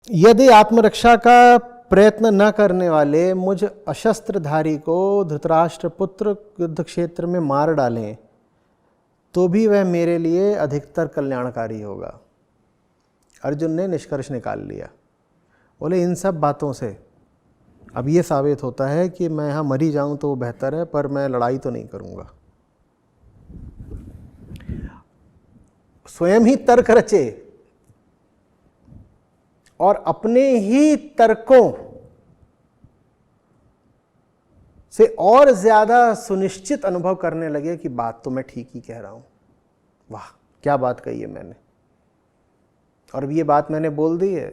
यदि आत्मरक्षा का प्रयत्न न करने वाले मुझ अशस्त्रधारी को धृतराष्ट्र पुत्र युद्ध क्षेत्र में मार डालें तो भी वह मेरे लिए अधिकतर कल्याणकारी होगा। अर्जुन ने निष्कर्ष निकाल लिया। बोले इन सब बातों से अब ये साबित होता है कि मैं यहाँ मरी जाऊं तो बेहतर है, पर मैं लड़ाई तो नहीं करूंगा। स्वयं ही तर्क रचे और अपने ही तर्कों से और ज्यादा सुनिश्चित अनुभव करने लगे कि बात तो मैं ठीक ही कह रहा हूं। वाह, क्या बात कही है मैंने, और अब ये बात मैंने बोल दी है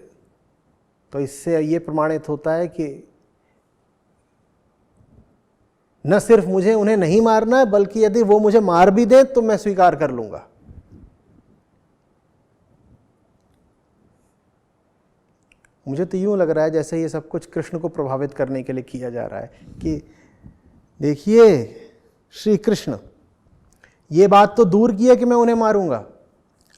तो इससे ये प्रमाणित होता है कि न सिर्फ मुझे उन्हें नहीं मारना है, बल्कि यदि वो मुझे मार भी दें तो मैं स्वीकार कर लूंगा। मुझे तो यूं लग रहा है जैसे ये सब कुछ कृष्ण को प्रभावित करने के लिए किया जा रहा है कि देखिए श्री कृष्ण, ये बात तो दूर की है कि मैं उन्हें मारूंगा,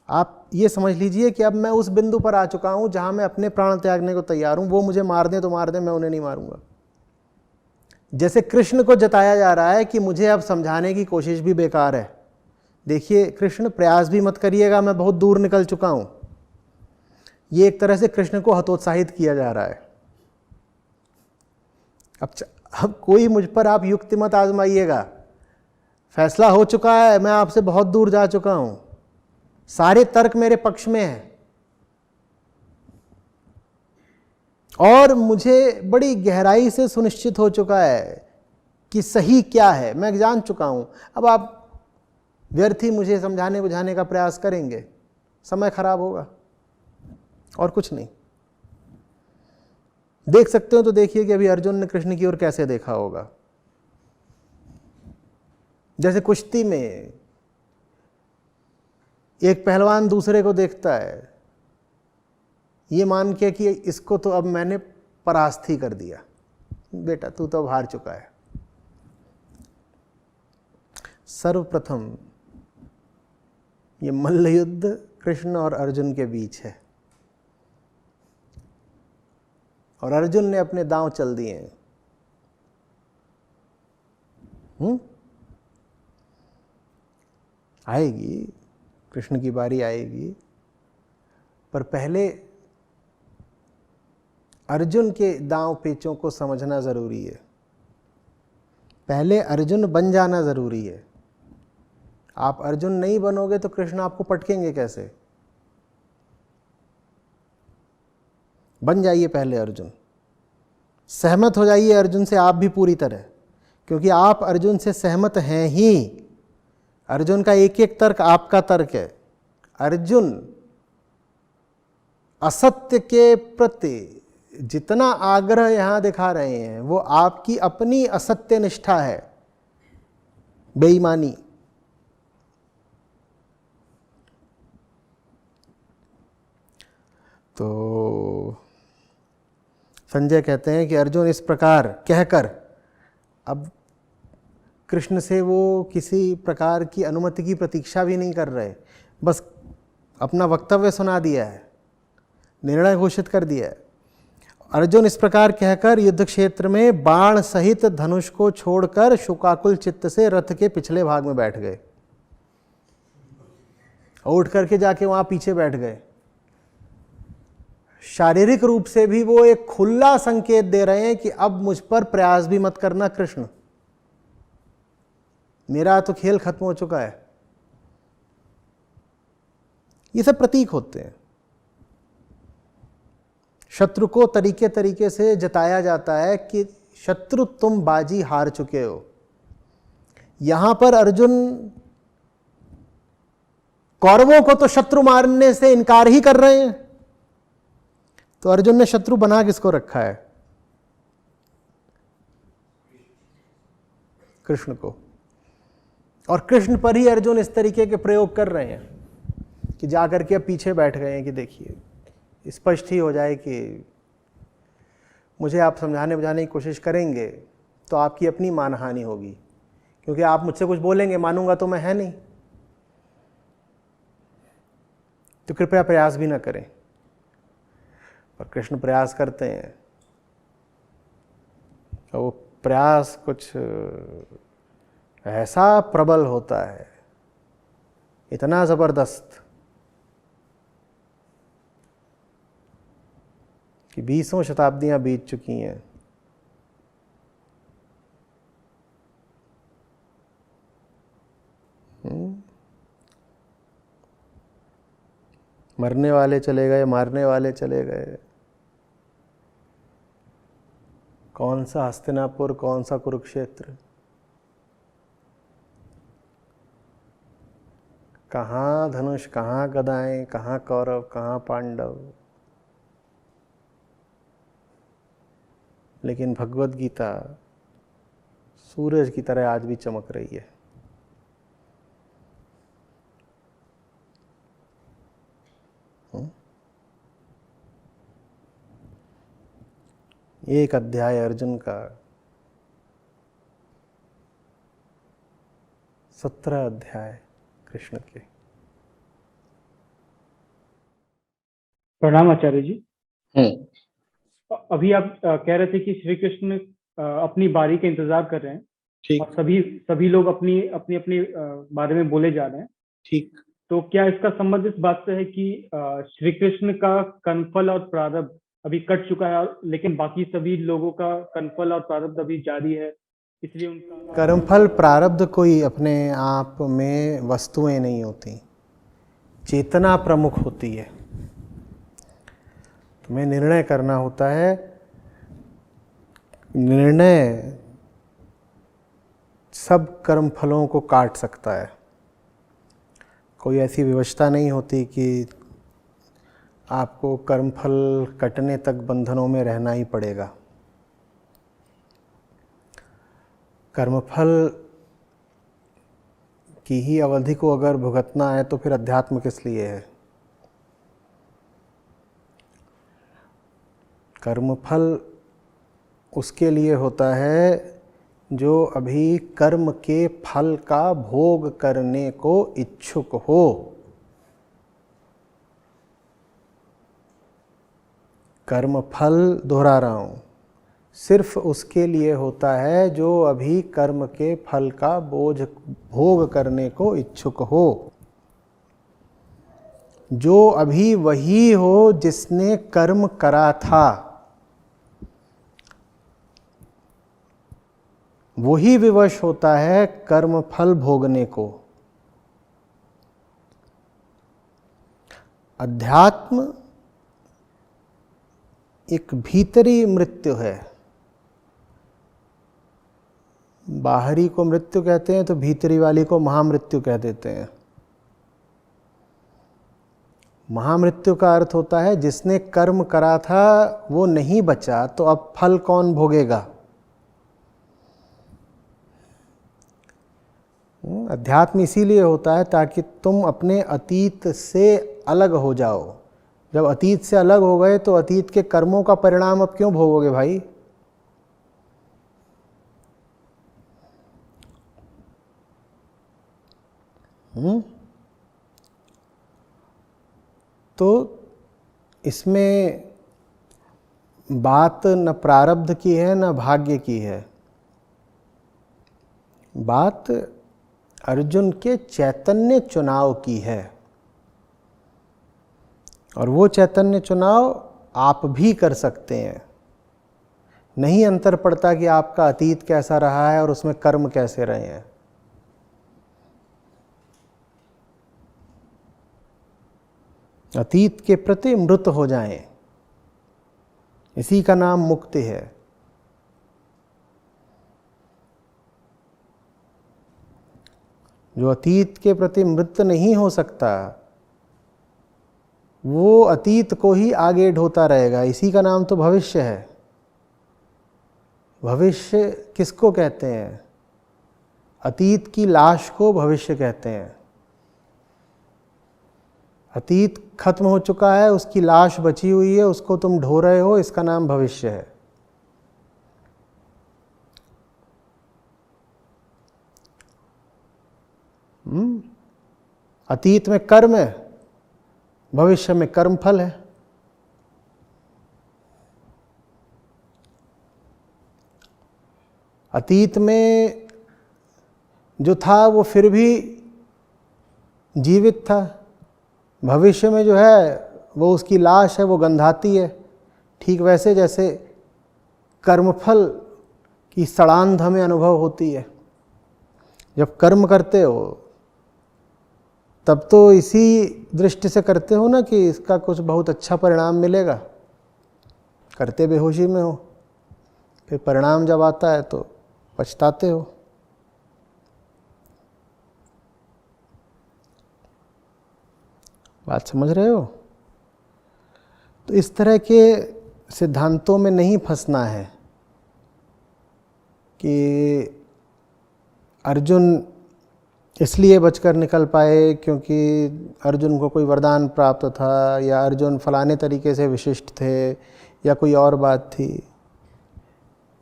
आप ये समझ लीजिए कि अब मैं उस बिंदु पर आ चुका हूं जहां मैं अपने प्राण त्यागने को तैयार हूं। वो मुझे मार दें तो मार दें, मैं उन्हें नहीं मारूंगा। जैसे कृष्ण को जताया जा रहा है कि मुझे अब समझाने की कोशिश भी बेकार है। देखिए कृष्ण, प्रयास भी मत करिएगा, मैं बहुत दूर निकल चुका हूं। ये एक तरह से कृष्ण को हतोत्साहित किया जा रहा है। अब कोई मुझ पर आप युक्ति मत आजमाइएगा, फैसला हो चुका है, मैं आपसे बहुत दूर जा चुका हूं, सारे तर्क मेरे पक्ष में हैं और मुझे बड़ी गहराई से सुनिश्चित हो चुका है कि सही क्या है, मैं जान चुका हूं। अब आप व्यर्थ ही मुझे समझाने बुझाने का प्रयास करेंगे, समय खराब होगा और कुछ नहीं। देख सकते हो तो देखिए कि अभी अर्जुन ने कृष्ण की ओर कैसे देखा होगा। जैसे कुश्ती में एक पहलवान दूसरे को देखता है ये मान के कि इसको तो अब मैंने परास्त ही कर दिया, बेटा तू तो अब हार चुका है। सर्वप्रथम ये मल्ल युद्ध कृष्ण और अर्जुन के बीच है और अर्जुन ने अपने दांव चल दिए हैं। आएगी कृष्ण की बारी आएगी, पर पहले अर्जुन के दांव पेचों को समझना जरूरी है। पहले अर्जुन बन जाना जरूरी है। आप अर्जुन नहीं बनोगे तो कृष्ण आपको पटकेंगे कैसे? बन जाइए पहले अर्जुन, सहमत हो जाइए अर्जुन से आप भी पूरी तरह, क्योंकि आप अर्जुन से सहमत हैं ही। अर्जुन का एक एक तर्क आपका तर्क है। अर्जुन असत्य के प्रति जितना आग्रह यहां दिखा रहे हैं वो आपकी अपनी असत्य निष्ठा है, बेईमानी। तो संजय कहते हैं कि अर्जुन इस प्रकार कहकर अब कृष्ण से वो किसी प्रकार की अनुमति की प्रतीक्षा भी नहीं कर रहे, बस अपना वक्तव्य सुना दिया है, निर्णय घोषित कर दिया है। अर्जुन इस प्रकार कहकर युद्ध क्षेत्र में बाण सहित धनुष को छोड़कर शोकाकुल चित्त से रथ के पिछले भाग में बैठ गए और उठ करके जाके वहां पीछे बैठ गए। शारीरिक रूप से भी वो एक खुला संकेत दे रहे हैं कि अब मुझ पर प्रयास भी मत करना कृष्ण, मेरा तो खेल खत्म हो चुका है। ये सब प्रतीक होते हैं। शत्रु को तरीके तरीके से जताया जाता है कि शत्रु तुम बाजी हार चुके हो। यहां पर अर्जुन कौरवों को तो शत्रु मारने से इनकार ही कर रहे हैं, तो अर्जुन ने शत्रु बना किसको रखा है? कृष्ण को। और कृष्ण पर ही अर्जुन इस तरीके के प्रयोग कर रहे हैं कि जाकर के अब पीछे बैठ गए हैं कि देखिए स्पष्ट ही हो जाए कि मुझे आप समझाने बुझाने की कोशिश करेंगे तो आपकी अपनी मानहानि होगी, क्योंकि आप मुझसे कुछ बोलेंगे, मानूंगा तो मैं है नहीं, तो कृपया प्रयास भी ना करें। और कृष्ण प्रयास करते हैं, और वो प्रयास कुछ ऐसा प्रबल होता है, इतना जबरदस्त, कि 20 शताब्दियां बीत चुकी हैं, मरने वाले चले गए, मारने वाले चले गए, कौन सा हस्तिनापुर, कौन सा कुरुक्षेत्र, कहाँ धनुष, कहाँ गदाएं, कहाँ कौरव, कहाँ पांडव। लेकिन भगवत गीता सूरज की तरह आज भी चमक रही है। एक अध्याय अर्जुन का, 17 अध्याय कृष्ण के। प्रणाम आचार्य जी। अभी आप कह रहे थे कि श्री कृष्ण अपनी बारी का इंतजार कर रहे हैं। ठीक। और सभी लोग अपनी अपनी अपनी बारे में बोले जा रहे हैं। ठीक। तो क्या इसका संबंध इस बात से है कि श्री कृष्ण का कर्मफल और प्रारब्ध अभी कट चुका है, लेकिन बाकी सभी लोगों का कर्मफल और प्रारब्ध अभी जारी है, इसलिए उनका कर्मफल प्रारब्ध कोई अपने आप में वस्तुएं नहीं होती, चेतना प्रमुख होती है। तुम्हें निर्णय करना होता है, निर्णय सब कर्मफलों को काट सकता है। कोई ऐसी व्यवस्था नहीं होती कि आपको कर्मफल कटने तक बंधनों में रहना ही पड़ेगा। कर्मफल की ही अवधि को अगर भुगतना है तो फिर अध्यात्म किस लिए है। कर्मफल उसके लिए होता है जो अभी कर्म के फल का भोग करने को इच्छुक हो। कर्म फल, दोहरा रहा हूं, सिर्फ उसके लिए होता है जो अभी कर्म के फल का भोग करने को इच्छुक हो। जो अभी वही हो जिसने कर्म करा था, वही विवश होता है कर्म फल भोगने को। अध्यात्म एक भीतरी मृत्यु है। बाहरी को मृत्यु कहते हैं तो भीतरी वाली को महामृत्यु कह देते हैं। महामृत्यु का अर्थ होता है जिसने कर्म करा था वो नहीं बचा, तो अब फल कौन भोगेगा। अध्यात्म इसीलिए होता है ताकि तुम अपने अतीत से अलग हो जाओ। जब अतीत से अलग हो गए तो अतीत के कर्मों का परिणाम अब क्यों भोगोगे भाई। तो इसमें बात न प्रारब्ध की है न भाग्य की है, बात अर्जुन के चैतन्य चुनाव की है। और वो चैतन्य चुनाव आप भी कर सकते हैं। नहीं अंतर पड़ता कि आपका अतीत कैसा रहा है और उसमें कर्म कैसे रहे हैं। अतीत के प्रति मृत हो जाएं, इसी का नाम मुक्ति है। जो अतीत के प्रति मृत नहीं हो सकता वो अतीत को ही आगे ढोता रहेगा, इसी का नाम तो भविष्य है। भविष्य किसको कहते हैं? अतीत की लाश को भविष्य कहते हैं। अतीत खत्म हो चुका है, उसकी लाश बची हुई है, उसको तुम ढो रहे हो, इसका नाम भविष्य है। अतीत में कर्म है, भविष्य में कर्म फल है। अतीत में जो था वो फिर भी जीवित था, भविष्य में जो है वो उसकी लाश है, वो गंधाती है। ठीक वैसे जैसे कर्मफल की सड़ांध हमें अनुभव होती है। जब कर्म करते हो तब तो इसी दृष्टि से करते हो ना कि इसका कुछ बहुत अच्छा परिणाम मिलेगा, करते बेहोशी में हो, फिर परिणाम जब आता है तो पछताते हो। बात समझ रहे हो? तो इस तरह के सिद्धांतों में नहीं फंसना है कि अर्जुन इसलिए बचकर निकल पाए क्योंकि अर्जुन को कोई वरदान प्राप्त था, या अर्जुन फलाने तरीके से विशिष्ट थे, या कोई और बात थी।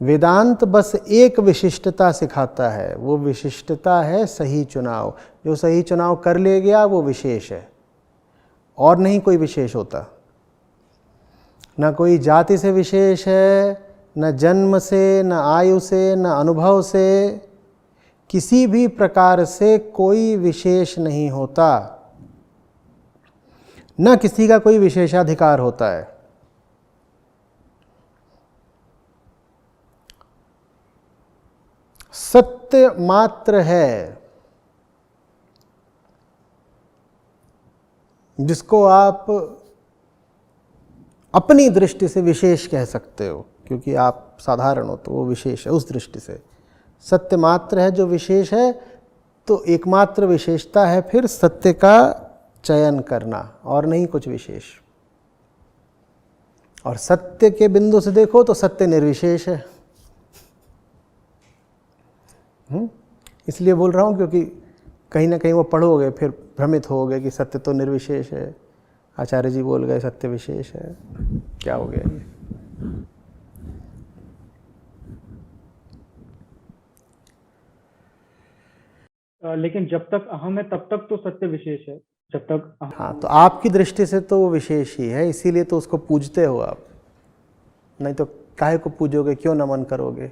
वेदांत बस एक विशिष्टता सिखाता है, वो विशिष्टता है सही चुनाव। जो सही चुनाव कर ले गया वो विशेष है, और नहीं कोई विशेष होता। न कोई जाति से विशेष है, न जन्म से, न आयु से, न अनुभव से, किसी भी प्रकार से कोई विशेष नहीं होता, न किसी का कोई विशेषाधिकार होता है। सत्य मात्र है जिसको आप अपनी दृष्टि से विशेष कह सकते हो, क्योंकि आप साधारण हो तो वो विशेष है। उस दृष्टि से सत्य मात्र है जो विशेष है। तो एकमात्र विशेषता है फिर सत्य का चयन करना, और नहीं कुछ विशेष। और सत्य के बिंदु से देखो तो सत्य निर्विशेष है। इसलिए बोल रहा हूँ क्योंकि कहीं ना कहीं वो पढ़ोगे फिर भ्रमित होगे कि सत्य तो निर्विशेष है, आचार्य जी बोल गए सत्य विशेष है, क्या हो गया ये? लेकिन जब तक अहम है तब तक तो सत्य विशेष है, जब तक हाँ, तो आपकी दृष्टि से तो वो विशेष ही है, इसीलिए तो उसको पूजते हो आप। नहीं तो काहे को पूजोगे, क्यों नमन करोगे?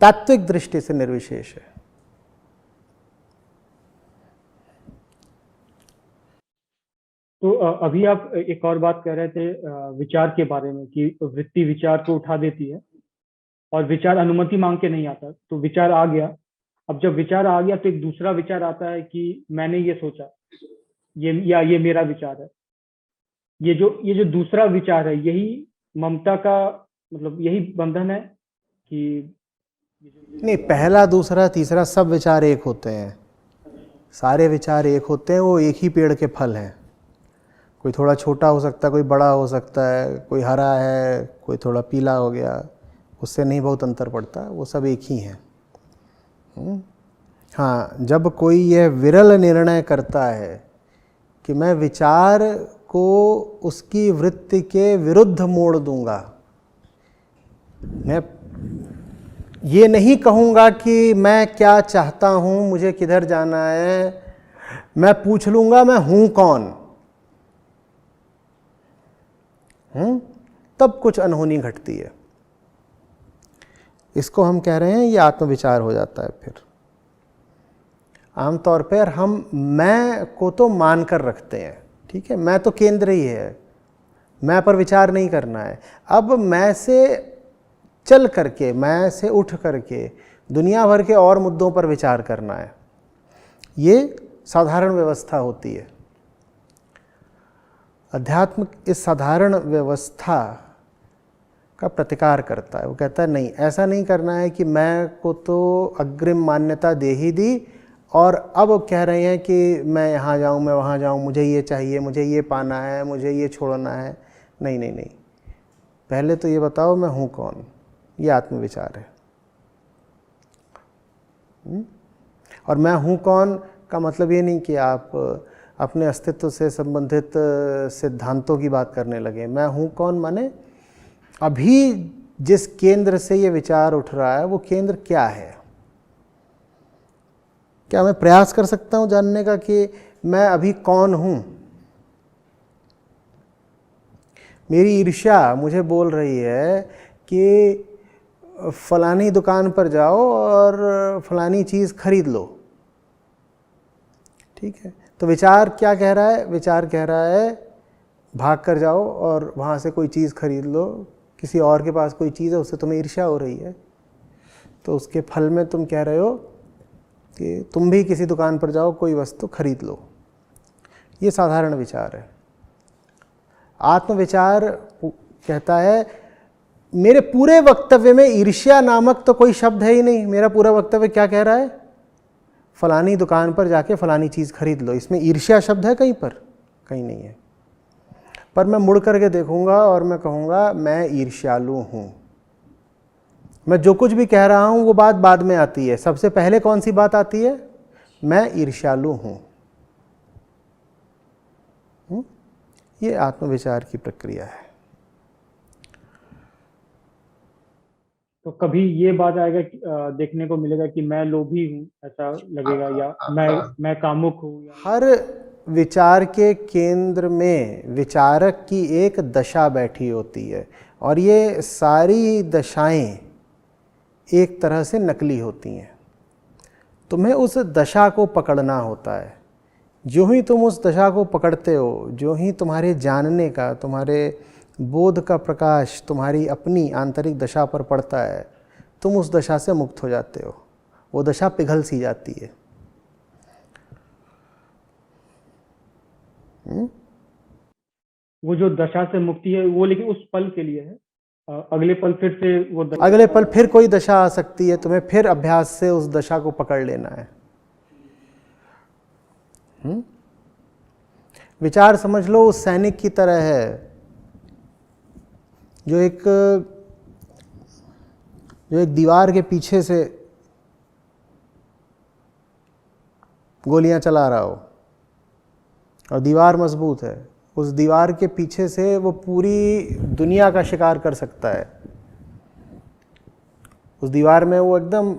तात्विक दृष्टि से निर्विशेष है। तो अभी आप एक और बात कह रहे थे विचार के बारे में, कि वृत्ति विचार को उठा देती है और विचार अनुमति मांग के नहीं आता। तो विचार आ गया, अब जब विचार आ गया तो एक दूसरा विचार आता है कि मैंने ये सोचा, ये मेरा विचार है। ये जो दूसरा विचार है, यही ममता का मतलब यही बंधन है कि नहीं, पहला दूसरा तीसरा सब विचार एक होते हैं, सारे विचार एक होते हैं, वो एक ही पेड़ के फल हैं। कोई थोड़ा छोटा हो सकता है, कोई बड़ा हो सकता है, कोई हरा है, कोई थोड़ा पीला हो गया, उससे नहीं बहुत अंतर पड़ता, वो सब एक ही हैं। हाँ, जब कोई यह विरल निर्णय करता है कि मैं विचार को उसकी वृत्ति के विरुद्ध मोड़ दूंगा, मैं ये नहीं कहूँगा कि मैं क्या चाहता हूँ, मुझे किधर जाना है, मैं पूछ लूँगा मैं हूँ कौन। तब कुछ अनहोनी घटती है। इसको हम कह रहे हैं ये आत्मविचार हो जाता है। फिर आमतौर पर हम मैं को तो मान कर रखते हैं, ठीक है, मैं तो केंद्र ही है, मैं पर विचार नहीं करना है। अब मैं से चल करके, मैं से उठ करके दुनिया भर के और मुद्दों पर विचार करना है, ये साधारण व्यवस्था होती है। अध्यात्म इस साधारण व्यवस्था का प्रतिकार करता है। वो कहता है नहीं, ऐसा नहीं करना है कि मैं को तो अग्रिम मान्यता दे ही दी और अब कह रहे हैं कि मैं यहाँ जाऊँ, मैं वहाँ जाऊँ, मुझे ये चाहिए, मुझे ये पाना है, मुझे ये छोड़ना है। नहीं नहीं नहीं, पहले तो ये बताओ मैं हूँ कौन। ये आत्मविचार है। और मैं हूँ कौन का मतलब ये नहीं कि आप अपने अस्तित्व से संबंधित सिद्धांतों की बात करने लगे। मैं हूँ कौन माने अभी जिस केंद्र से ये विचार उठ रहा है वो केंद्र क्या है। क्या मैं प्रयास कर सकता हूँ जानने का कि मैं अभी कौन हूँ? मेरी ईर्ष्या मुझे बोल रही है कि फलानी दुकान पर जाओ और फलानी चीज़ खरीद लो। ठीक है, तो विचार क्या कह रहा है? विचार कह रहा है भाग कर जाओ और वहाँ से कोई चीज़ खरीद लो। किसी और के पास कोई चीज़ है, उससे तुम्हें ईर्ष्या हो रही है, तो उसके फल में तुम कह रहे हो कि तुम भी किसी दुकान पर जाओ, कोई वस्तु खरीद लो। ये साधारण विचार है। आत्मविचार कहता है मेरे पूरे वक्तव्य में ईर्ष्या नामक तो कोई शब्द है ही नहीं। मेरा पूरा वक्तव्य क्या कह रहा है? फलानी दुकान पर जाके फलानी चीज़ खरीद लो। इसमें ईर्ष्या शब्द है कहीं पर? कहीं नहीं है। पर मैं मुड़ करके देखूंगा और मैं कहूँगा मैं ईर्ष्यालु हूँ। मैं जो कुछ भी कह रहा हूँ वो बात बाद में आती है। सबसे पहले कौन सी बात आती है? मैं ईर्ष्यालु हूँ। ये आत्मविचार की प्रक्रिया है। तो कभी ये बात आएगा कि देखने को मिलेगा कि मैं लोभी हूँ, ऐसा लगेगा, या मैं कामुक हूँ, या हर विचार के केंद्र में विचारक की एक दशा बैठी होती है और ये सारी दशाएं एक तरह से नकली होती हैं। तुम्हें उस दशा को पकड़ना होता है। जो ही तुम उस दशा को पकड़ते हो, जो ही तुम्हारे जानने का, तुम्हारे बोध का प्रकाश तुम्हारी अपनी आंतरिक दशा पर पड़ता है, तुम उस दशा से मुक्त हो जाते हो। वो दशा पिघल सी जाती है। वो जो दशा से मुक्ति है वो लेकिन उस पल के लिए है। अगले पल फिर से वो अगले पल फिर कोई दशा आ सकती है। तुम्हें फिर अभ्यास से उस दशा को पकड़ लेना है। विचार समझ लो उस सैनिक की तरह है जो एक दीवार के पीछे से गोलियां चला रहा हो और दीवार मजबूत है। उस दीवार के पीछे से वो पूरी दुनिया का शिकार कर सकता है। उस दीवार में वो एकदम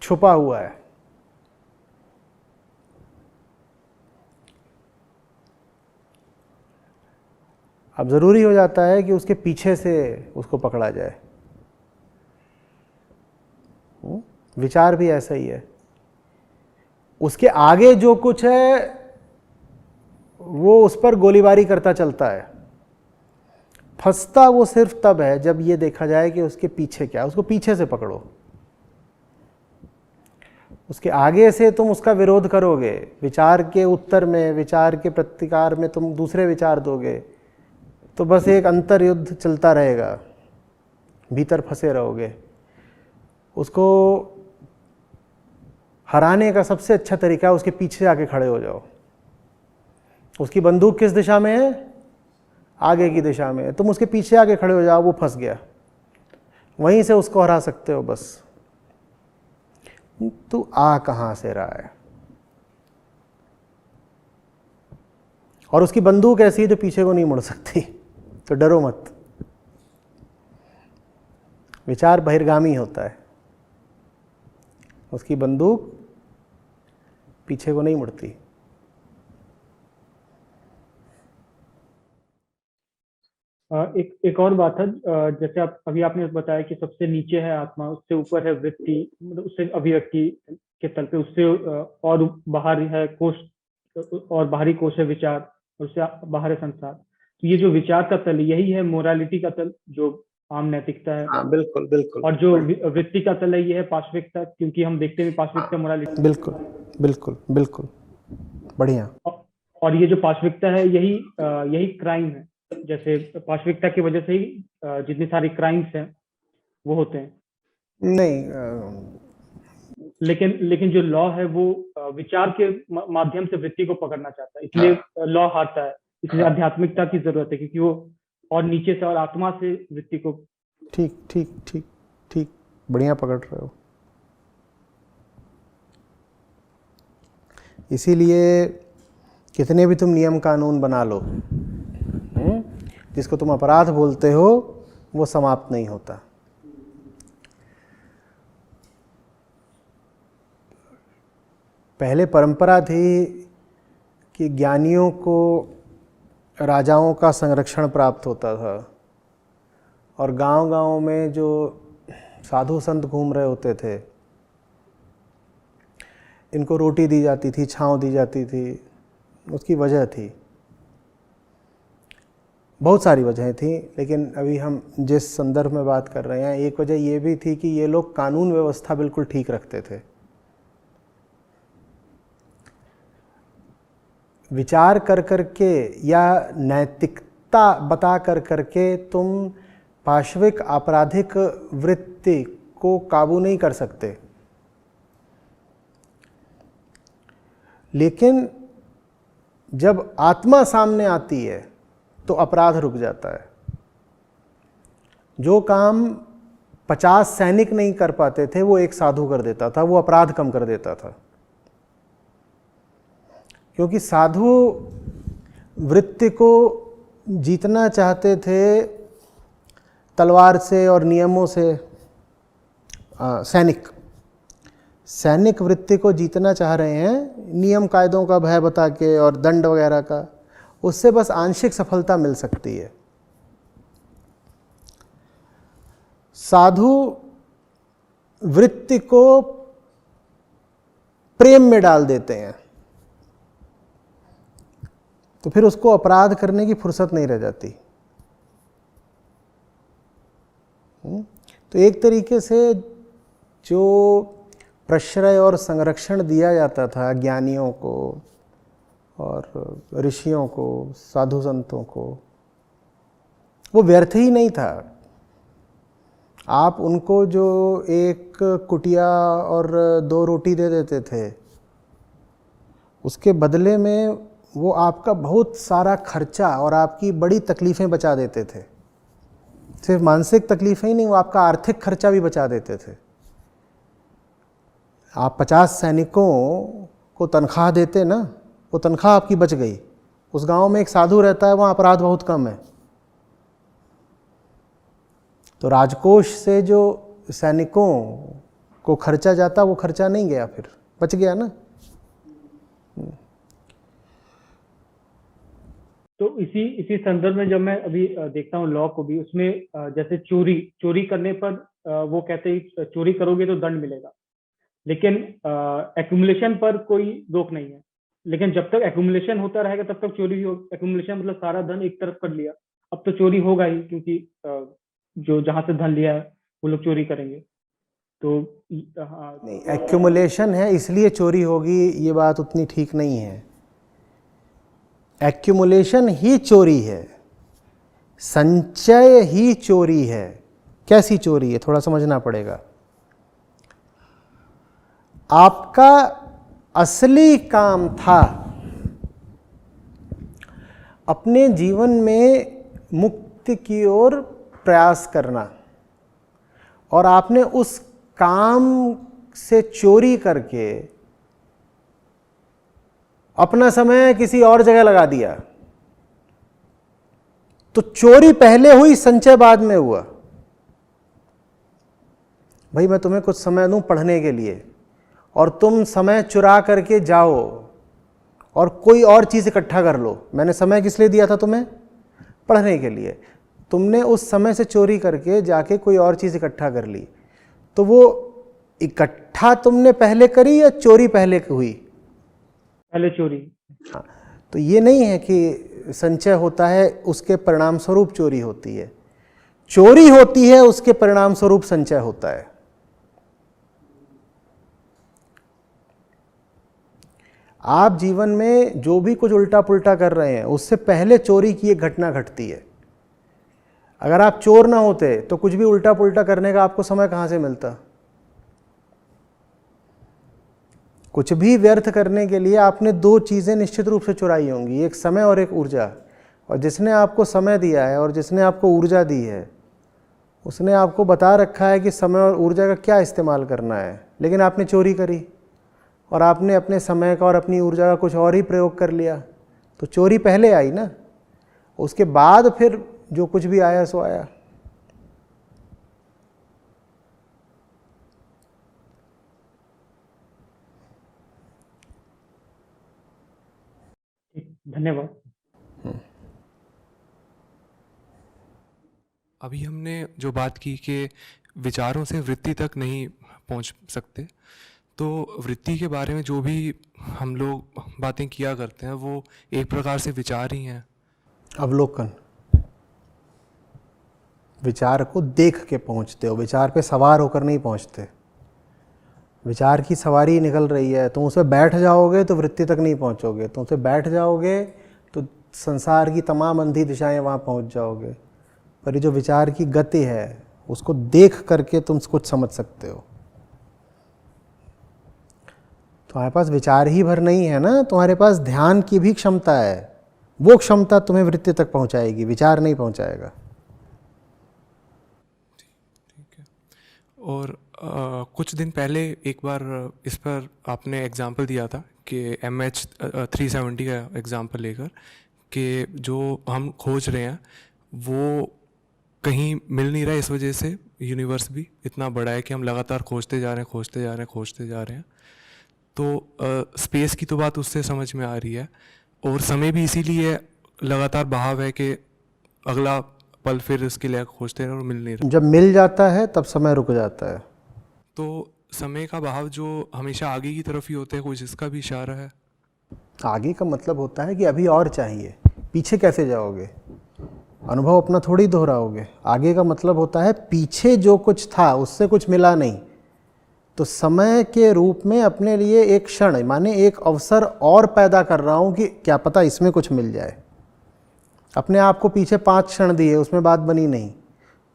छुपा हुआ है। अब ज़रूरी हो जाता है कि उसके पीछे से उसको पकड़ा जाए। विचार भी ऐसा ही है। उसके आगे जो कुछ है वो उस पर गोलीबारी करता चलता है। फंसता वो सिर्फ तब है जब ये देखा जाए कि उसके पीछे क्या है। उसको पीछे से पकड़ो। उसके आगे से तुम उसका विरोध करोगे, विचार के उत्तर में, विचार के प्रतिकार में तुम दूसरे विचार दोगे, तो बस एक अंतर युद्ध चलता रहेगा, भीतर फंसे रहोगे। उसको हराने का सबसे अच्छा तरीका है उसके पीछे आके खड़े हो जाओ। उसकी बंदूक किस दिशा में है? आगे की दिशा में है। तुम उसके पीछे आके खड़े हो जाओ, वो फंस गया। वहीं से उसको हरा सकते हो बस। तू आ कहां से रहा है? और उसकी बंदूक ऐसी है जो पीछे को नहीं मुड़ सकती, तो डरो मत। विचार बहिर्गामी होता है, उसकी बंदूक पीछे को नहीं मुड़ती। एक और बात है, जैसे अभी आपने बताया कि सबसे नीचे है आत्मा, उससे ऊपर है वृत्ति, मतलब उससे अभिव्यक्ति के तल पे, उससे और बाहर है कोश, और बाहरी कोश है विचार, उससे बाहर है संसार। तो ये जो विचार का तल, यही है मोरालिटी का तल, जो आम नैतिकता है। हाँ, बिल्कुल बिल्कुल। और जो वृत्ति का तल है, ये है पाशविकता, क्योंकि हम देखते हैं पाशविकता मोरालिटी। बिल्कुल बिल्कुल बिल्कुल, बढ़िया। और ये जो पाशविकता है, यही क्राइम है। जैसे पाशविकता की वजह से ही जितनी सारी क्राइम्स हैं वो होते हैं। नहीं, लेकिन जो लॉ है वो विचार के माध्यम से वृत्ति को पकड़ना चाहता है, इसलिए लॉ हारता है। इसलिए आध्यात्मिकता की जरूरत है, क्योंकि वो और नीचे से और आत्मा से वृत्ति को। ठीक ठीक ठीक ठीक, बढ़िया पकड़ रहे हो। इसीलिए कितने भी तुम नियम कानून बना लो, जिसको तुम अपराध बोलते हो, वो समाप्त नहीं होता। पहले परंपरा थी कि ज्ञानियों को राजाओं का संरक्षण प्राप्त होता था, और गांव-गांव में जो साधु संत घूम रहे होते थे, इनको रोटी दी जाती थी, छांव दी जाती थी। उसकी वजह थी, बहुत सारी वजहें थी, लेकिन अभी हम जिस संदर्भ में बात कर रहे हैं, एक वजह ये भी थी कि ये लोग कानून व्यवस्था बिल्कुल ठीक रखते थे। विचार कर करके या नैतिकता बता कर करके तुम पाशविक आपराधिक वृत्ति को काबू नहीं कर सकते, लेकिन जब आत्मा सामने आती है तो अपराध रुक जाता है। जो काम 50 सैनिक नहीं कर पाते थे वो एक साधु कर देता था, वो अपराध कम कर देता था। क्योंकि साधु वृत्ति को जीतना चाहते थे तलवार से और नियमों से। सैनिक वृत्ति को जीतना चाह रहे हैं नियम कायदों का भय बता के और दंड वगैरह का, उससे बस आंशिक सफलता मिल सकती है। साधु वृत्ति को प्रेम में डाल देते हैं तो फिर उसको अपराध करने की फुर्सत नहीं रह जाती। तो एक तरीके से जो प्रश्रय और संरक्षण दिया जाता था ज्ञानियों को और ऋषियों को, साधु संतों को, वो व्यर्थ ही नहीं था। आप उनको जो एक कुटिया और 2 रोटी दे देते थे, उसके बदले में वो आपका बहुत सारा खर्चा और आपकी बड़ी तकलीफ़ें बचा देते थे। सिर्फ मानसिक तकलीफ़ें ही नहीं, वो आपका आर्थिक खर्चा भी बचा देते थे। आप 50 सैनिकों को तनख्वाह देते ना, वो तनख्वाह आपकी बच गई। उस गांव में एक साधु रहता है, वहाँ अपराध बहुत कम है, तो राजकोष से जो सैनिकों को खर्चा जाता वो खर्चा नहीं गया, फिर बच गया ना। तो इसी संदर्भ में जब मैं अभी देखता हूँ लॉ को भी, उसमें जैसे चोरी करने पर वो कहते हैं चोरी करोगे तो दंड मिलेगा, लेकिन एक्यूमुलेशन पर कोई रोक नहीं है। लेकिन जब तक एक्यूमुलेशन होता रहेगा तब तक चोरी भी हो। एक्यूमुलेशन मतलब सारा धन एक तरफ कर लिया, अब तो चोरी होगा ही, क्योंकि जो जहां से धन लिया है वो लोग चोरी करेंगे। तो नहीं, एक्यूमुलेशन है इसलिए चोरी होगी, ये बात उतनी ठीक नहीं है। एक्यूमुलेशन ही चोरी है, संचय ही चोरी है। कैसी चोरी है थोड़ा समझना पड़ेगा। आपका असली काम था अपने जीवन में मुक्ति की ओर प्रयास करना, और आपने उस काम से चोरी करके अपना समय किसी और जगह लगा दिया। तो चोरी पहले हुई, संचय बाद में हुआ। भाई मैं तुम्हें कुछ समय दूं पढ़ने के लिए, और तुम समय चुरा करके जाओ और कोई और चीज़ इकट्ठा कर लो। मैंने समय किस लिए दिया था तुम्हें? पढ़ने के लिए। तुमने उस समय से चोरी करके जाके कोई और चीज़ इकट्ठा कर ली, तो वो इकट्ठा तुमने पहले करी या चोरी पहले हुई? पहले चोरी। हाँ, तो ये नहीं है कि संचय होता है उसके परिणाम स्वरूप चोरी होती है। चोरी होती है उसके परिणाम स्वरूप संचय होता है। आप जीवन में जो भी कुछ उल्टा पुल्टा कर रहे हैं उससे पहले चोरी की एक घटना घटती है। अगर आप चोर ना होते तो कुछ भी उल्टा पुल्टा करने का आपको समय कहाँ से मिलता? कुछ भी व्यर्थ करने के लिए आपने 2 चीज़ें निश्चित रूप से चुराई होंगी, एक समय और एक ऊर्जा। और जिसने आपको समय दिया है और जिसने आपको ऊर्जा दी है, उसने आपको बता रखा है कि समय और ऊर्जा का क्या इस्तेमाल करना है, लेकिन आपने चोरी करी और आपने अपने समय का और अपनी ऊर्जा का कुछ और ही प्रयोग कर लिया। तो चोरी पहले आई ना, उसके बाद फिर जो कुछ भी आया सो आया। धन्यवाद। अभी हमने जो बात की कि विचारों से वृत्ति तक नहीं पहुंच सकते। तो वृत्ति के बारे में जो भी हम लोग बातें किया करते हैं वो एक प्रकार से विचार ही हैं। अवलोकन, विचार को देख के पहुंचते हो, विचार पे सवार होकर नहीं पहुंचते। विचार की सवारी निकल रही है, तुम उसमें बैठ जाओगे तो वृत्ति तक नहीं पहुंचोगे, तुम उसमें बैठ जाओगे तो संसार की तमाम अंधी दिशाएं वहाँ पहुँच जाओगे। पर ये जो विचार की गति है उसको देख करके तुम कुछ समझ सकते हो। तुम्हारे पास विचार ही भर नहीं है ना, तुम्हारे पास ध्यान की भी क्षमता है। वो क्षमता तुम्हें वृत्ति तक पहुंचाएगी, विचार नहीं पहुंचाएगा। ठीक है। और कुछ दिन पहले एक बार इस पर आपने एग्जाम्पल दिया था कि MH370 का एग्जाम्पल लेकर कि जो हम खोज रहे हैं वो कहीं मिल नहीं रहा है। इस वजह से यूनिवर्स भी इतना बड़ा है कि हम लगातार खोजते जा रहे हैं। तो स्पेस की तो बात उससे समझ में आ रही है, और समय भी इसीलिए लगातार बहाव है कि अगला पल फिर इसके लिए खोजते हैं और मिल नहीं रहा। जब मिल जाता है तब समय रुक जाता है। तो समय का बहाव जो हमेशा आगे की तरफ ही होता है, कुछ इसका भी इशारा है। आगे का मतलब होता है कि अभी और चाहिए, पीछे कैसे जाओगे, अनुभव अपना थोड़ी दोहराओगे। आगे का मतलब होता है पीछे जो कुछ था उससे कुछ मिला नहीं, तो समय के रूप में अपने लिए एक क्षण माने एक अवसर और पैदा कर रहा हूँ कि क्या पता इसमें कुछ मिल जाए। अपने आप को पीछे 5 क्षण दिए, उसमें बात बनी नहीं,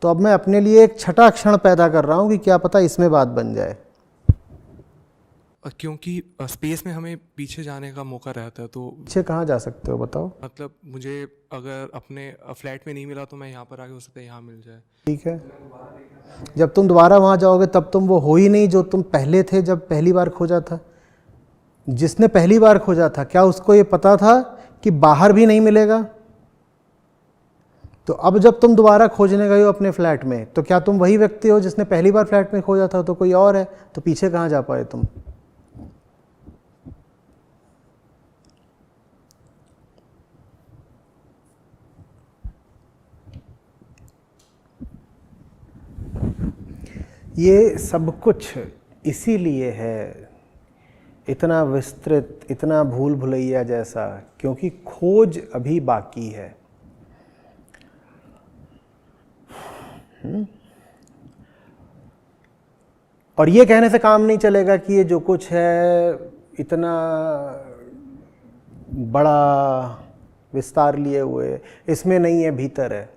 तो अब मैं अपने लिए एक छठा क्षण पैदा कर रहा हूँ कि क्या पता इसमें बात बन जाए। क्योंकि स्पेस में हमें पीछे जाने का मौका रहता है, तो पीछे कहाँ जा सकते हो बताओ? मतलब मुझे अगर अपने फ्लैट में नहीं मिला तो मैं यहाँ पर आके हो सकता है यहाँ मिल जाए। ठीक है, जब तुम दोबारा वहाँ जाओगे तब तुम वो हो ही नहीं जो तुम पहले थे जब पहली बार खोजा था। जिसने पहली बार खोजा था क्या उसको ये पता था कि बाहर भी नहीं मिलेगा? तो अब जब तुम दोबारा खोजने गए हो अपने फ्लैट में, तो क्या तुम वही व्यक्ति हो जिसने पहली बार फ्लैट में खोजा था? तो कोई और है, तो पीछे कहाँ जा पाए तुम? ये सब कुछ इसीलिए है इतना विस्तृत, इतना भूल भुलैया जैसा, क्योंकि खोज अभी बाकी है। और ये कहने से काम नहीं चलेगा कि ये जो कुछ है इतना बड़ा विस्तार लिए हुए, इसमें नहीं है, भीतर है।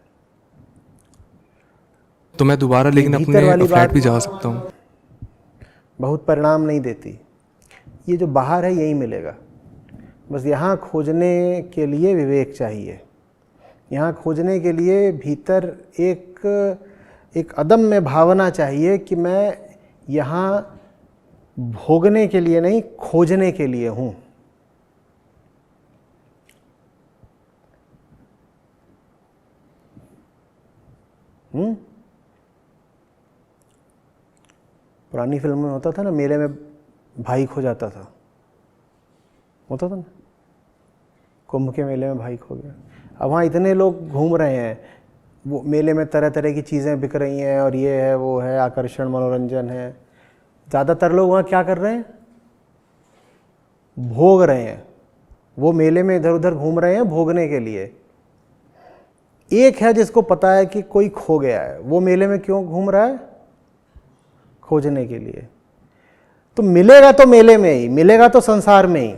तो मैं दोबारा लेकिन भीतर वाली अपने फ्लैट बात भी जा सकता हूँ। बहुत परिणाम नहीं देती। ये जो बाहर है यही मिलेगा। बस यहाँ खोजने के लिए विवेक चाहिए। यहाँ खोजने के लिए भीतर एक अदम्य भावना चाहिए कि मैं यहाँ भोगने के लिए नहीं, खोजने के लिए हूँ। पुरानी फिल्म में होता था ना, मेले में भाई खो जाता था, होता था ना, कुंभ के मेले में भाई खो गया। अब वहाँ इतने लोग घूम रहे हैं, वो मेले में तरह तरह की चीज़ें बिक रही हैं, और ये है वो है, आकर्षण मनोरंजन है। ज़्यादातर लोग वहाँ क्या कर रहे हैं? भोग रहे हैं। वो मेले में इधर उधर घूम रहे हैं भोगने के लिए। एक है जिसको पता है कि कोई खो गया है, वो मेले में क्यों घूम रहा है? खोजने के लिए। तो मिलेगा तो मेले में ही, मिलेगा तो संसार में ही।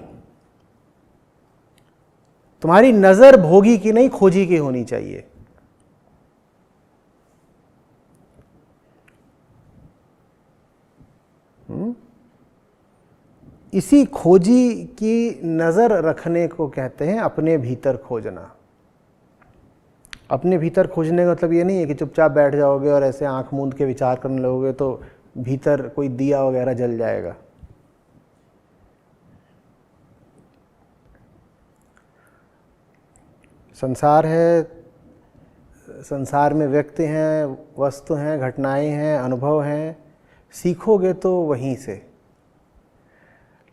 तुम्हारी नजर भोगी की नहीं, खोजी की होनी चाहिए। इसी खोजी की नजर रखने को कहते हैं अपने भीतर खोजना। अपने भीतर खोजने का मतलब ये नहीं है कि चुपचाप बैठ जाओगे और ऐसे आंख मूंद के विचार करने लगोगे तो भीतर कोई दिया वगैरह जल जाएगा। संसार है, संसार में व्यक्ति हैं, वस्तु हैं, घटनाएं हैं, अनुभव हैं। सीखोगे तो वहीं से,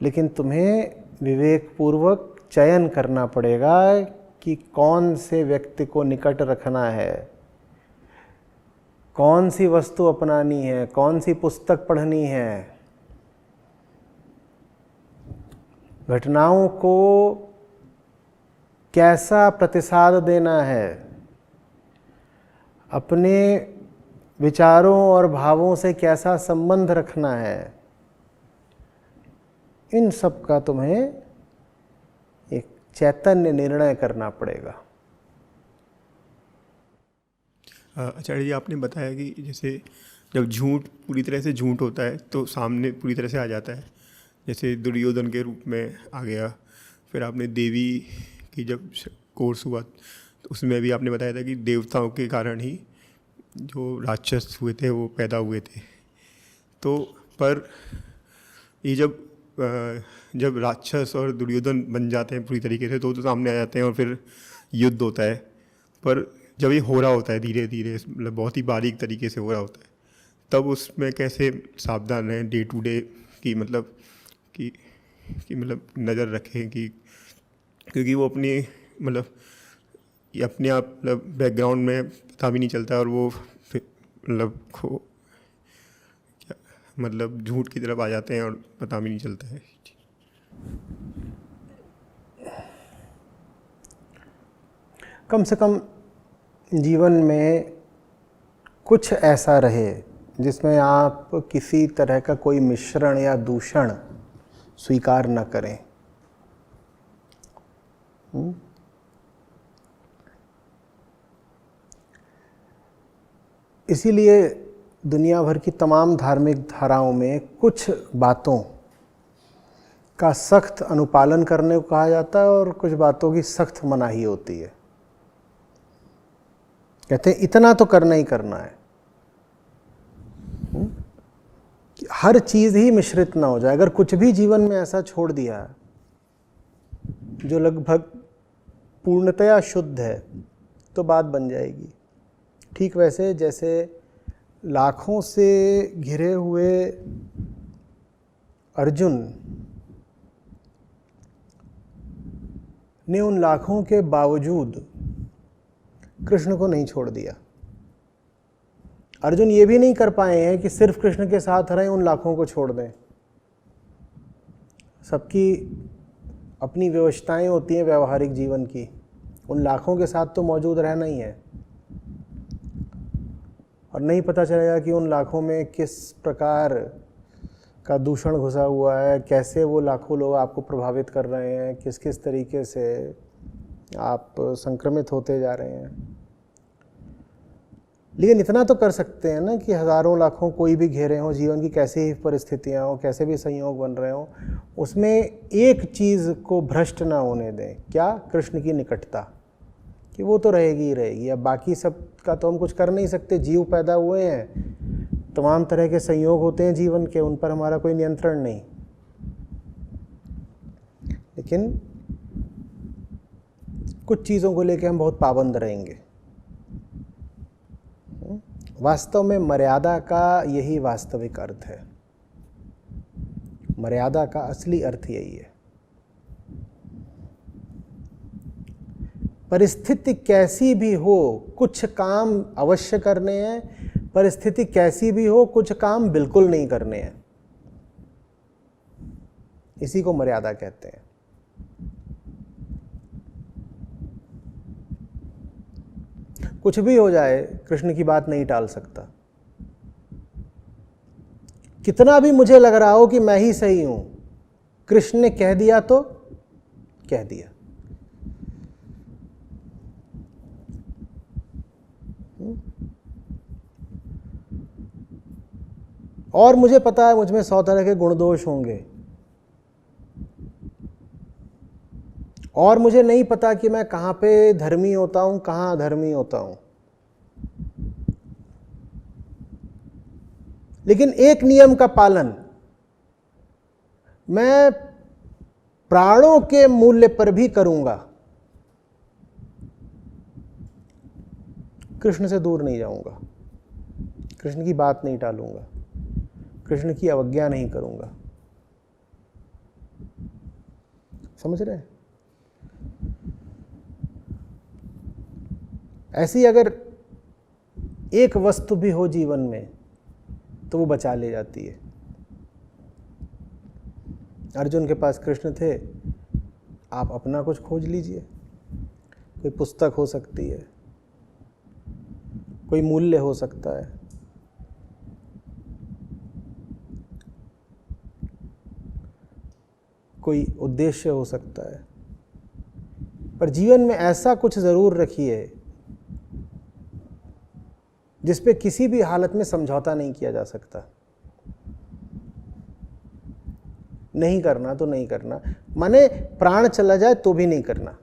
लेकिन तुम्हें विवेकपूर्वक चयन करना पड़ेगा कि कौन से व्यक्ति को निकट रखना है, कौन सी वस्तु अपनानी है, कौन सी पुस्तक पढ़नी है, घटनाओं को कैसा प्रतिसाद देना है, अपने विचारों और भावों से कैसा संबंध रखना है, इन सब का तुम्हें एक चैतन्य निर्णय करना पड़ेगा। आचार्य जी, आपने बताया कि जैसे जब झूठ पूरी तरह से झूठ होता है तो सामने पूरी तरह से आ जाता है, जैसे दुर्योधन के रूप में आ गया। फिर आपने देवी की जब कोर्स हुआ तो उसमें भी आपने बताया था कि देवताओं के कारण ही जो राक्षस हुए थे वो पैदा हुए थे। तो पर ये जब राक्षस और दुर्योधन बन जाते हैं पूरी तरीके से तो सामने आ जाते हैं और फिर युद्ध होता है। पर जब ये हो रहा होता है धीरे धीरे, मतलब बहुत ही बारीक तरीके से हो रहा होता है, तब उसमें कैसे सावधान रहें डे टू डे की, मतलब कि मतलब नज़र रखें कि, क्योंकि वो अपनी मतलब ये अपने आप मतलब बैकग्राउंड में पता भी नहीं चलता और वो मतलब क्या मतलब झूठ की तरफ आ जाते हैं और पता भी नहीं चलता है। कम से कम जीवन में कुछ ऐसा रहे जिसमें आप किसी तरह का कोई मिश्रण या दूषण स्वीकार न करें। इसीलिए दुनिया भर की तमाम धार्मिक धाराओं में कुछ बातों का सख्त अनुपालन करने को कहा जाता है और कुछ बातों की सख्त मनाही होती है। कहते हैं इतना तो करना ही करना है, कि हर चीज ही मिश्रित ना हो जाए। अगर कुछ भी जीवन में ऐसा छोड़ दिया जो लगभग पूर्णतया शुद्ध है तो बात बन जाएगी। ठीक वैसे जैसे लाखों से घिरे हुए अर्जुन ने उन लाखों के बावजूद कृष्ण को नहीं छोड़ दिया। अर्जुन ये भी नहीं कर पाए हैं कि सिर्फ कृष्ण के साथ रहें, उन लाखों को छोड़ दें। सबकी अपनी व्यवस्थाएं होती हैं व्यवहारिक जीवन की, उन लाखों के साथ तो मौजूद रहना ही है। और नहीं पता चलेगा कि उन लाखों में किस प्रकार का दूषण घुसा हुआ है, कैसे वो लाखों लोग आपको प्रभावित कर रहे हैं, किस किस तरीके से आप संक्रमित होते जा रहे हैं। लेकिन इतना तो कर सकते हैं ना कि हज़ारों लाखों कोई भी घेरे हों, जीवन की कैसी ही परिस्थितियाँ हों, कैसे भी संयोग बन रहे हों, उसमें एक चीज़ को भ्रष्ट ना होने दें। क्या? कृष्ण की निकटता, कि वो तो रहेगी ही रहेगी। अब बाकी सब का तो हम कुछ कर नहीं सकते। जीव पैदा हुए हैं, तमाम तरह के संयोग होते हैं जीवन के, उन पर हमारा कोई नियंत्रण नहीं। लेकिन कुछ चीज़ों को लेकर हम बहुत पाबंद रहेंगे। वास्तव में मर्यादा का यही वास्तविक अर्थ है। मर्यादा का असली अर्थ यही है। परिस्थिति कैसी भी हो, कुछ काम अवश्य करने हैं। परिस्थिति कैसी भी हो, कुछ काम बिल्कुल नहीं करने हैं। इसी को मर्यादा कहते हैं। कुछ भी हो जाए, कृष्ण की बात नहीं टाल सकता। कितना भी मुझे लग रहा हो कि मैं ही सही हूं, कृष्ण ने कह दिया तो कह दिया। और मुझे पता है मुझ में 100 तरह के गुण दोष होंगे, और मुझे नहीं पता कि मैं कहाँ पे धर्मी होता हूँ, कहाँ अधर्मी होता हूँ। लेकिन एक नियम का पालन मैं प्राणों के मूल्य पर भी करूंगा। कृष्ण से दूर नहीं जाऊंगा, कृष्ण की बात नहीं टालूंगा, कृष्ण की अवज्ञा नहीं करूंगा। समझ रहे हैं? ऐसी अगर एक वस्तु भी हो जीवन में तो वो बचा ले जाती है। अर्जुन के पास कृष्ण थे, आप अपना कुछ खोज लीजिए। कोई पुस्तक हो सकती है, कोई मूल्य हो सकता है, कोई उद्देश्य हो सकता है, पर जीवन में ऐसा कुछ ज़रूर रखिए जिस पे किसी भी हालत में समझौता नहीं किया जा सकता। नहीं करना तो नहीं करना, माने प्राण चला जाए तो भी नहीं करना।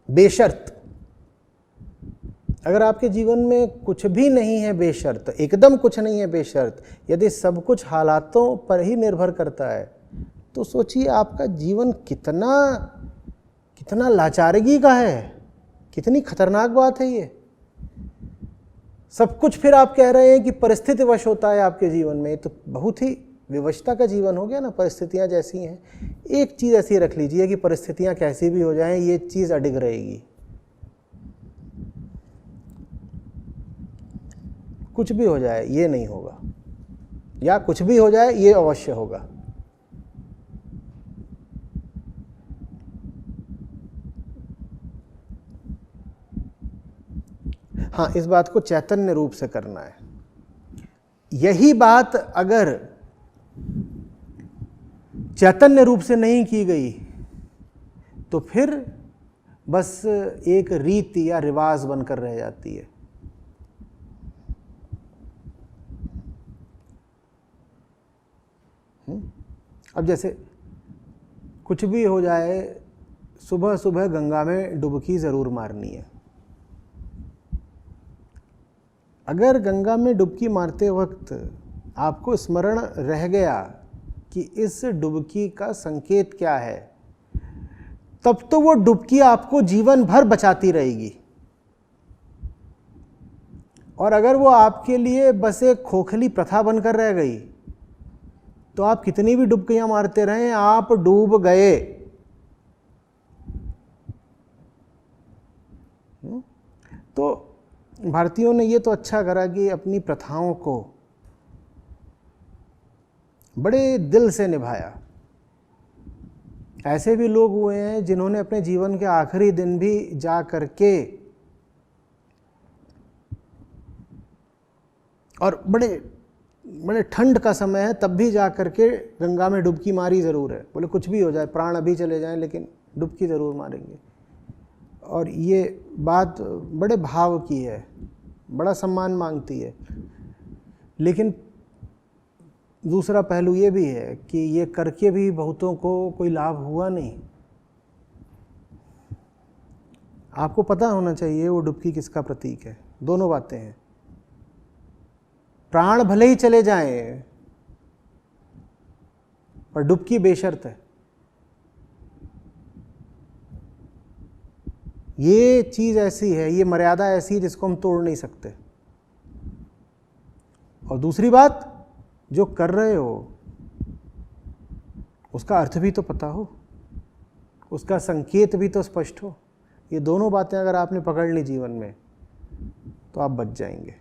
बेशर्त, अगर आपके जीवन में कुछ भी नहीं है बेशर्त, एकदम कुछ नहीं है बेशर्त, यदि सब कुछ हालातों पर ही निर्भर करता है, तो सोचिए आपका जीवन कितना लाचारगी का है, कितनी खतरनाक बात है ये। सब कुछ फिर आप कह रहे हैं कि परिस्थितिवश होता है आपके जीवन में, तो बहुत ही विवशता का जीवन हो गया ना। परिस्थितियां जैसी हैं, एक चीज़ ऐसी रख लीजिए कि परिस्थितियां कैसी भी हो जाएं, ये चीज़ अडिग रहेगी। कुछ भी हो जाए ये नहीं होगा, या कुछ भी हो जाए ये अवश्य होगा। हाँ, इस बात को चैतन्य रूप से करना है। यही बात अगर चैतन्य रूप से नहीं की गई तो फिर बस एक रीति या रिवाज बनकर रह जाती है। अब जैसे कुछ भी हो जाए, सुबह सुबह गंगा में डुबकी ज़रूर मारनी है। अगर गंगा में डुबकी मारते वक्त आपको स्मरण रह गया कि इस डुबकी का संकेत क्या है, तब तो वो डुबकी आपको जीवन भर बचाती रहेगी। और अगर वो आपके लिए बस एक खोखली प्रथा बनकर रह गई, तो आप कितनी भी डुबकियां मारते रहें, आप डूब गए। तो भारतीयों ने ये तो अच्छा करा कि अपनी प्रथाओं को बड़े दिल से निभाया। ऐसे भी लोग हुए हैं जिन्होंने अपने जीवन के आखिरी दिन भी जा करके और बड़े ठंड का समय है तब भी जा करके गंगा में डुबकी मारी ज़रूर है। बोले कुछ भी हो जाए, प्राण अभी चले जाएं, लेकिन डुबकी ज़रूर मारेंगे। और ये बात बड़े भाव की है, बड़ा सम्मान मांगती है। लेकिन दूसरा पहलू ये भी है कि ये करके भी बहुतों को कोई लाभ हुआ नहीं। आपको पता होना चाहिए वो डुबकी किसका प्रतीक है। दोनों बातें हैं। प्राण भले ही चले जाएं, पर डुबकी बेशर्त है। ये चीज़ ऐसी है, ये मर्यादा ऐसी है जिसको हम तोड़ नहीं सकते। और दूसरी बात, जो कर रहे हो उसका अर्थ भी तो पता हो, उसका संकेत भी तो स्पष्ट हो। ये दोनों बातें अगर आपने पकड़ ली जीवन में, तो आप बच जाएंगे।